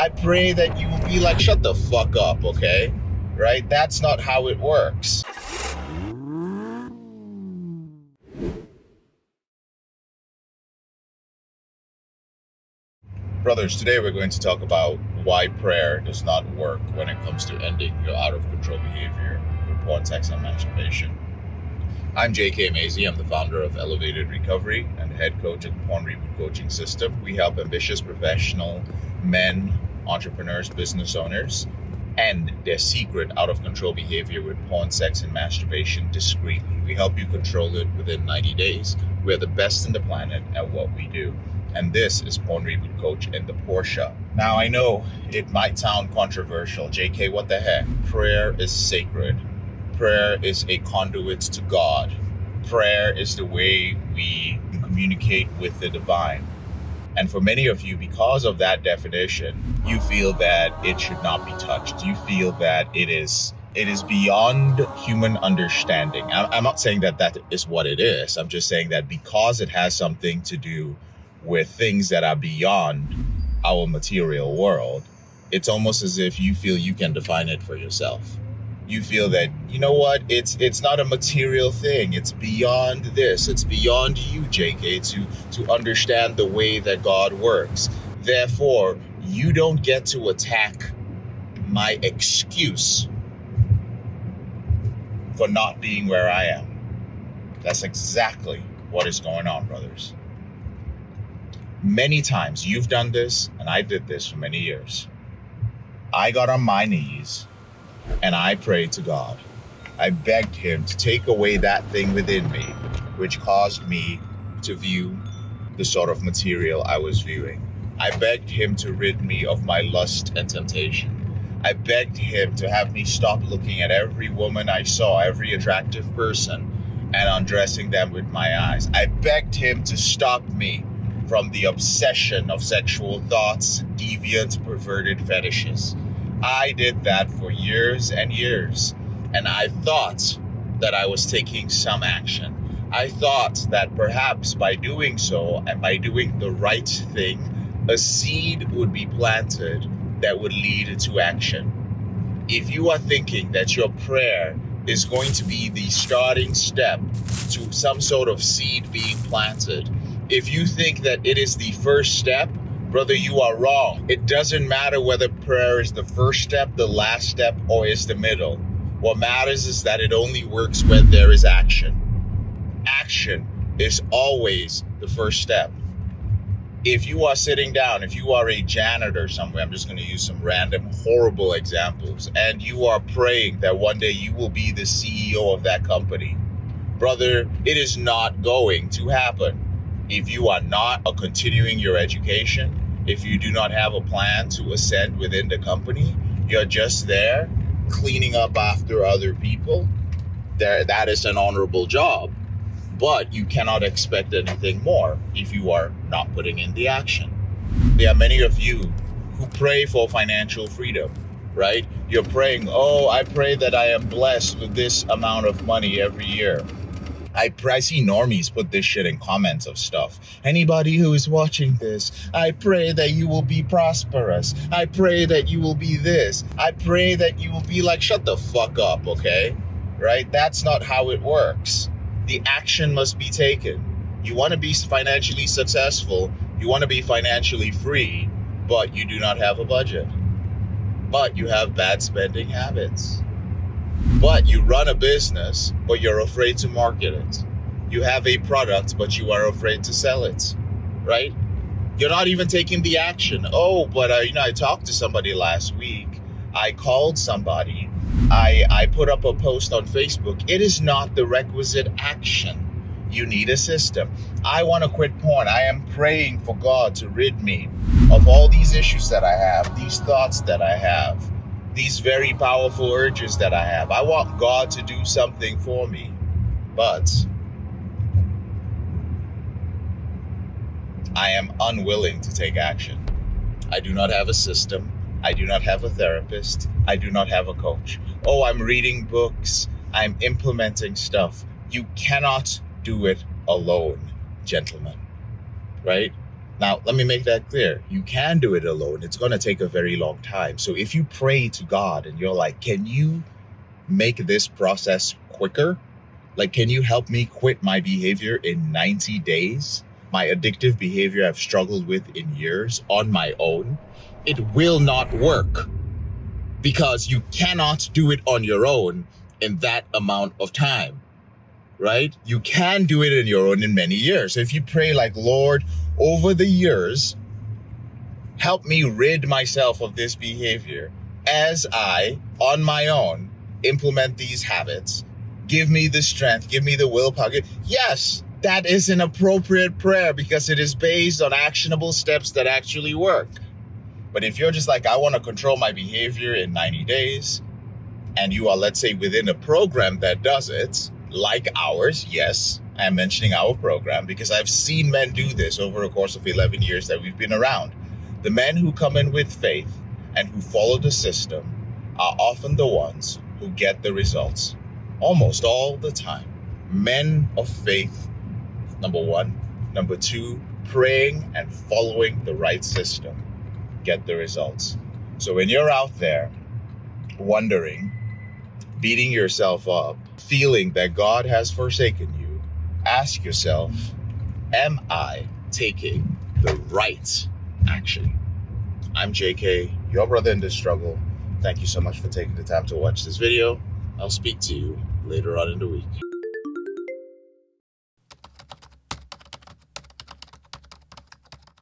I pray that you will be like, shut the fuck up, okay? Right? That's not how it works. Brothers, today we're going to talk about why prayer does not work when it comes to ending your out-of-control behavior with porn, sex, and masturbation. I'm Emezi. I'm the founder of Elevated Recovery and head coach at the Porn Reboot coaching system. We help ambitious professional men, entrepreneurs, business owners end their secret out-of-control behavior with porn, sex, and masturbation discreetly. We help you control it within 90 days. We're the best in the planet at what we do. And this is Porn Reboot Coach in the Porsche. Now, I know it might sound controversial. JK, what the heck? Prayer is sacred. Prayer is a conduit to God. Prayer is the way we communicate with the divine. And for many of you, because of that definition, you feel that it should not be touched. You feel that it is beyond human understanding. I'm not saying that that is what it is. I'm just saying that because it has something to do with things that are beyond our material world, it's almost as if you feel you can define it for yourself. You feel that, you know what, it's not a material thing. It's beyond this. It's beyond you, JK, to understand the way that God works. Therefore, you don't get to attack my excuse for not being where I am. That's exactly what is going on, brothers. Many times you've done this, and I did this for many years. I got on my knees and I prayed to God. I begged him to take away that thing within me, which caused me to view the sort of material I was viewing. I begged him to rid me of my lust and temptation. I begged him to have me stop looking at every woman I saw, every attractive person, and undressing them with my eyes. I begged him to stop me from the obsession of sexual thoughts, deviant, perverted fetishes. I did that for years and years, and I thought that I was taking some action. I thought that perhaps by doing so, and by doing the right thing, a seed would be planted that would lead to action. If you are thinking that your prayer is going to be the starting step to some sort of seed being planted, if you think that it is the first step, brother, you are wrong. It doesn't matter whether prayer is the first step, the last step, or is the middle. What matters is that it only works when there is action. Action is always the first step. If you are sitting down, if you are a janitor somewhere, I'm just going to use some random horrible examples, and you are praying that one day you will be the CEO of that company, brother, it is not going to happen. If you are not continuing your education, if you do not have a plan to ascend within the company, you're just there cleaning up after other people, that is an honorable job. But you cannot expect anything more if you are not putting in the action. There are many of you who pray for financial freedom, right? You're praying, oh, I pray that I am blessed with this amount of money every year. I see normies put this shit in comments of stuff. Anybody who is watching this, I pray that you will be prosperous. I pray that you will be this. I pray that you will be like, shut the fuck up, okay? Right? That's not how it works. The action must be taken. You want to be financially successful. You want to be financially free, but you do not have a budget. But you have bad spending habits. But you run a business, but you're afraid to market it. You have a product, but you are afraid to sell it, right? You're not even taking the action. Oh, but I talked to somebody last week. I called somebody. I put up a post on Facebook. It is not the requisite action. You need a system. I want to quit porn. I am praying for God to rid me of all these issues that I have, these thoughts that I have, these very powerful urges that I have. I want God to do something for me. But I am unwilling to take action. I do not have a system. I do not have a therapist. I do not have a coach. Oh, I'm reading books. I'm implementing stuff. You cannot do it alone, gentlemen, right? Now, let me make that clear. You can do it alone. It's going to take a very long time. So if you pray to God and you're like, can you make this process quicker? Like, can you help me quit my behavior in 90 days? My addictive behavior I've struggled with in years on my own. It will not work because you cannot do it on your own in that amount of time, right? You can do it on your own in many years. So if you pray like, Lord, over the years, help me rid myself of this behavior as I, on my own, implement these habits. Give me the strength, give me the willpower. Yes, that is an appropriate prayer because it is based on actionable steps that actually work. But if you're just like, I want to control my behavior in 90 days, and you are, let's say, within a program that does it, like ours, yes, I'm mentioning our program because I've seen men do this over a course of 11 years that we've been around. The men who come in with faith and who follow the system are often the ones who get the results. Almost all the time. Men of faith, number one. Number two, praying and following the right system get the results. So when you're out there wondering, beating yourself up, feeling that God has forsaken you, ask yourself, am I taking the right action? I'm JK, your brother in this struggle. Thank you so much for taking the time to watch this video. I'll speak to you later on in the week.